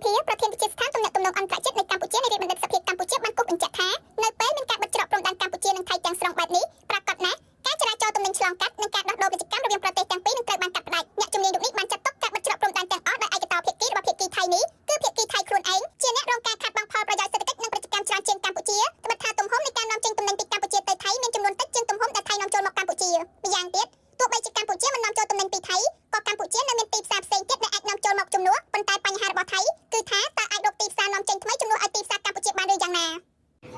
ភាប្រធានវិទ្យាស្ថានទំនាក់ទំនងអន្តរជាតិនៃកម្ពុជានៃរាជបណ្ឌិតសភាកម្ពុជាបានគូសបញ្ជាក់ថានៅពេលមានការបិទច្រកព្រំដែនកម្ពុជានិងថៃទាំងស្រុងបែបនេះប្រាកដណាស់ការចរាចរណ៍ទំនិញឆ្លងកាត់និងការដោះដូរពាណិជ្ជកម្មរវាងប្រទេសទាំងពីរនឹងត្រូវបានកាត់ផ្តាច់អ្នកជំនាញរូបនេះបានចាត់ទុកការបិទច្រកព្រំដែនទាំងអស់ដោយឯកតោភាគីរបស់ភាគីថៃនេះគឺភាគីថៃខ្លួនឯងជាអ្នករងការខាតបង់ផលប្រយោជន៍សេដ្ឋកិច្ចនិងពាណិជ្ជកម្មច្រើនជាងកម្ពុជាត្បិតថាទំហំនៃការនាំចេញទំនិញពីកម្ពុជាទៅថៃមានចំនួនតិចជាងទំហំដែលថៃនាំចូលមកកម្ពុជាម្យ៉ាងទៀតទោះបីជាកម្ពុជាមិននាំចូលទំនិញពីថៃក៏កម្ពុជានៅមានទីផ្សារផ្សេងទៀតដែលអាចនាំចូលមកជំនួសប៉ុន្តែបញ្ហារបស់ថៃគឺថាតើអាចរកទីផ្សារនាំចេញថ្មីជំនួសឲ្យទីផ្សារកម្ពុជាបានឬយ៉ាងណា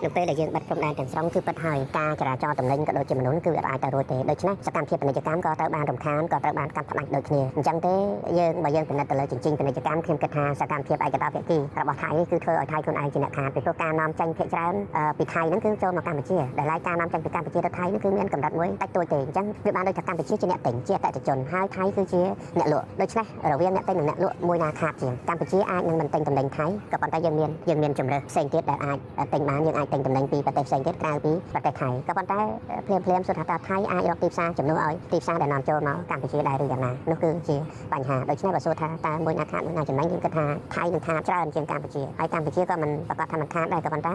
នៅពេលដែលយើងបិទព្រំដែនទាំងស្រុងគឺពិតហើយការចរាចរណ៍ទំនិញក៏ដូចជាមនុស្សគឺអាចទៅរួចទេដូច្នេះសកម្មភាពពាណិជ្ជកម្មក៏ត្រូវបានរំខានក៏ត្រូវបានកាត់ផ្តាច់ដូចគ្នាអញ្ចឹងទេយើងបើយើងពិនិត្យទៅលើជញ្ជីងពាណិជ្ជកម្មខ្ញុំគិតថាសកម្មភាពឯកតោភាគីរបស់ថៃគឺធ្វើឲ្យថៃខ្លួនឯងជាអ្នកខាតពីព្រោះការនាំចេញភាគច្រើនពីថៃហ្នឹងគឺចូលមកកម្ពុជាដែលឡែកការនាំចេញពីកម្ពុជាទៅថៃហ្នឹងគឺមានកម្រិតមួយតិចតួចទេអញ្ចឹងវាបានដូចថាកម្ពុជាជាអ្នកទិញជាអតិថិជនហើយថៃគឺជាអ្នកលក់ដូច្នេះរវាងអ្នកទិញនិងអ្នកលក់មួយណាខាតជាងកម្ពុជាអាចនឹងមិនទិញទំនិញថៃក៏ប៉ុន្តែយើងមានជំរើសផ្សេងទៀតដែលអាចទិញបានយើងអាចទិញទំនិញពីប្រទេសផ្សេងទៀតក្រៅពីប្រទេសថៃក៏ប៉ុន្តែភ្លាមសុទ្ធថាថៃអាចរកទីផ្សារជំនួសឲ្យទីផ្សារដែលនាំចូលមកកម្ពុជាដែរឬយ៉ាងណានោះគឺជាបញ្ហាដូច្នេះបើសួរថាតើមួយណាខាតមួយណាចំណេញយើងគិតថាថៃនឹងខាតច្រើនជាងកម្ពុជាហើយកម្ពុជាក៏មិនប្រកាសថាមិនខាតដែរក៏ប៉ុន្តែ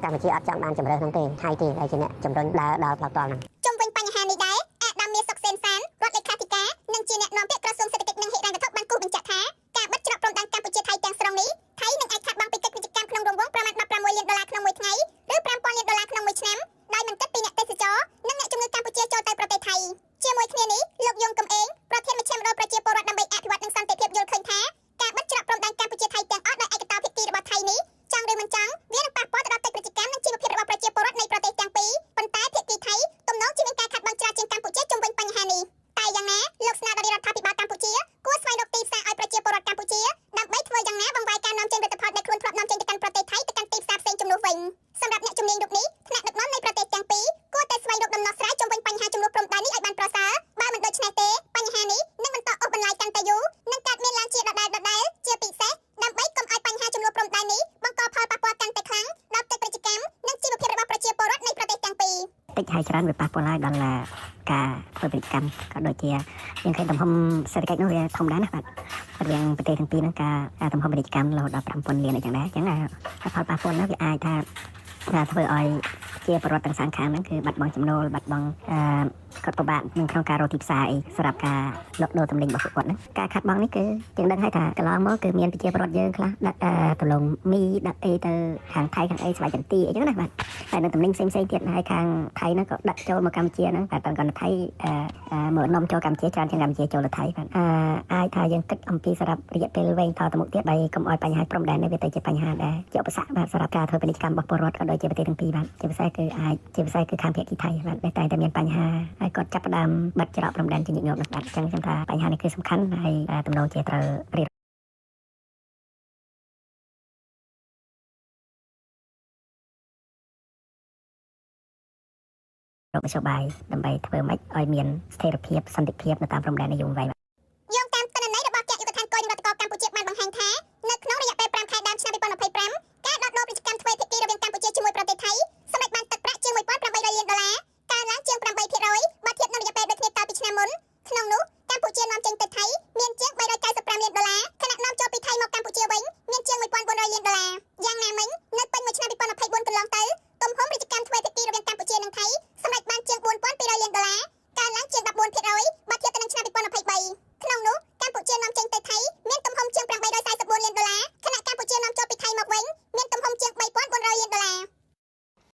កម្ពុជាអត់ចង់បានជំរើសនោះទេថៃទេហើយជាអ្នកជំរុញដល់ផ្លូវតល់ហ្នឹងជុំវិញបញ្ហានេះដែរអាដាមមាសសុកសេនសានរដ្ឋលេខាធិការនិងជាអ្នកនាំពាក្យក្រសួងសេដ្ឋកិច្ចនិងហិរញ្ញវត្ថុបានគូសបញ្ជាក់ថាការបិទច្រកព្រំដែនកម្ពុជាថៃទាំងស្រុងនេះថៃនឹងអាចខាតបង់ពីកិច្ចពាណិជ្ជកម្មក្នុងរង្វង់ប្រមាណ$16 លានក្នុងមួយថ្ងៃឬ$5000 លានក្នុងមួយឆ្នាំដោយមិនគិតពីអ្នកទេសចរនិងអ្នកជំងឺកម្ពុជាចូលទៅប្រទេសថៃជាមួយគ្នានេះលោកយងកំឯងប្រធានមជ្ឈមណ្ឌលប្រជាពលរដ្ឋដើម្បីអភិវឌ្ឍនិងសន្តិភាពយល់ឃើញថាការបិទច្រកព្រំដែនកម្ពុជាថៃទាំងអស់ដោយឯកតោភាគីរបស់ថៃនេះចង់ឬមិនចង់វានឹងប៉ះពាល់ទៅដល់កិច្ចពាណិជ្ជកម្មនិងជីវភាពរបស់ប្រជាពលរដ្ឋនៃប្រទេសទាំងពីរប៉ុន្តែភាគីថៃទំនងជាមានការខាតបង់ច្រើនជាងកម្ពុជាជុំវិញបញ្ហានេះតែយ៉ាងណាលោកស្នើដល់រដ្ឋាភិបាលកម្ពុជាគួរស្វែងរកទីផ្សារឲ្យប្រជាពលរដ្ឋកម្ពុជាដើម្បីធ្វើយ៉ាងណាបង្វែរការនាំចេញផលិតផលដែលខ្លួនធ្លាប់នាំចេញទៅកាន់ប្រទេសថៃទៅកាន់ទីផ្សារផ្សេងជំនួសវិញសម្រាប់អ្នកជំនាញរូបនេះថ្នាក់ដឹកនាំនៃប្រទេសទាំងពីរគួរតែស្វែងរកដំណោះស្រាយជុំវិញបញ្ហាចំនួនព្រំដែននេះឲ្យបានប្រសើរបើមិនដូច្នេះទេបញ្ហានេះនឹងបន្តអូសបន្លាយកាន់តែយូរនិងកើតមានឡើងជាដដែលជាពិសេសដើម្បីកុំឲ្យបញ្ហាចំនួនព្រំដែននេះបង្កផលប៉ះពាល់កាន់តែខ្លាំងដល់កិច្ចពាណិជ្ជកម្មនិងជីវភាពរបស់ប្រជាពលរដ្ឋនៃប្រទេសទាំងពីរតិចហើយច្រើនវាប៉ះពាល់ហើយដល់ការធ្វើពាណិជ្ជកម្មក៏ដូចជាយើងឃើញទំហំសេដ្ឋកិច្ចនោះវាធំដែរណាបាទរវាងប្រទេសទាំងពីរហ្នឹងការទំហំពាណិជ្ជកម្មរហូតដល់$5000 លានអីចឹងដែរអញ្ចឹងផលប៉ះពាល់នោះវាអាចថាធ្វើឲ្យជាប្រវត្តិទាំងសងខាងហ្នឹងគឺបាត់បង់ចំណូលបាត់បង់គាត់ពិបាកក្នុងការរកទីផ្សារអីសម្រាប់ការលក់ដូរទំនិញរបស់ពួកគាត់ហ្នឹងការខាត់បងនេះគឺយើងដឹងហើយថាកន្លងមកគឺមានប្រជាពលរដ្ឋយើងខ្លះដាក់ប្រឡងមីដាក់អីទៅខាងថៃខាងអីស្វាយចន្ទីអីចឹងណាបាទតែនៅទំនិញផ្សេងទៀតហើយខាងថៃហ្នឹងក៏ដាក់ចូលមកកម្ពុជាហ្នឹងតែតើគាត់ថៃមកនាំចូលកម្ពុជាច្រើនជាងកម្ពុជាចូលទៅថៃបាទអាចថាយើងគិតអំពីសម្រាប់រយៈពេលវែងតទៅមុខទៀតហើយកុំឲ្យបញ្ហាព្រំដែននេះវាទៅជាបញ្ហាដែលជាឧបសគ្គបាទសម្រាប់ការធ្វើពាណិជ្ជកម្មរបស់ពលរដ្ឋក៏ដូចជាប្រទេសទាំងពីរបាទជាពិសេសគឺខាងភាគីថៃបាទតែមានបញ្ហាហើយគាត់ចាប់ផ្ដើមបិទច្រកព្រំដែនជាញឹកញាប់បាទអញ្ចឹងខ្ញុំថាបញ្ហានេះគឺសំខាន់ហើយទំនោរជាត្រូវរៀបរកមធ្យោបាយដើម្បីធ្វើម៉េចឲ្យមានស្ថិរភាពសន្តិភាពនៅតាមព្រំដែននេះយូរអង្វែងយោងតាម